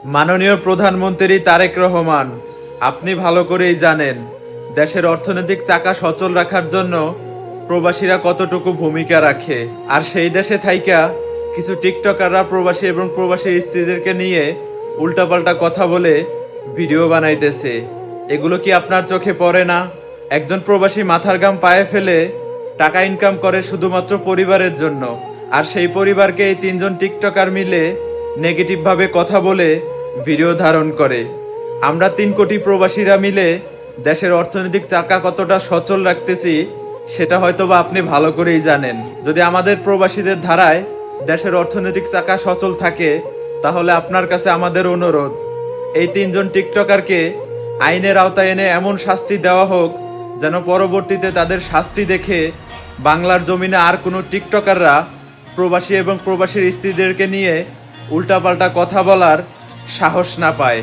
মাননীয় প্রধানমন্ত্রী তারেক রহমান, আপনি ভালো করেই জানেন দেশের অর্থনৈতিক চাকা সচল রাখার জন্য প্রবাসীরা কতটুকু ভূমিকা রাখে। আর সেই দেশে থাইকা কিছু টিকটকাররা প্রবাসী এবং প্রবাসী স্ত্রীদেরকে নিয়ে উল্টাপাল্টা কথা বলে ভিডিও বানাইতেছে। এগুলো কি আপনার চোখে পড়ে না? একজন প্রবাসী মাথার ঘাম পায়ে ফেলে টাকা ইনকাম করে শুধুমাত্র পরিবারের জন্য, আর সেই পরিবারকে এই তিনজন টিকটকার মিলে নেগেটিভভাবে কথা বলে ভিডিও ধারণ করে। আমরা 3 কোটি প্রবাসীরা মিলে দেশের অর্থনৈতিক চাকা কতটা সচল রাখতেছি সেটা হয়তোবা আপনি ভালো করেই জানেন। যদি আমাদের প্রবাসীদের ধারায় দেশের অর্থনৈতিক চাকা সচল থাকে, তাহলে আপনার কাছে আমাদের অনুরোধ, এই তিনজন টিকটকারকে আইনের আওতায় এনে এমন শাস্তি দেওয়া হোক যেন পরবর্তীতে তাদের শাস্তি দেখে বাংলার জমিনে আর কোনো টিকটকাররা প্রবাসী এবং প্রবাসীর স্ত্রীদেরকে নিয়ে উল্টাপাল্টা কথা বলার সাহস না পায়।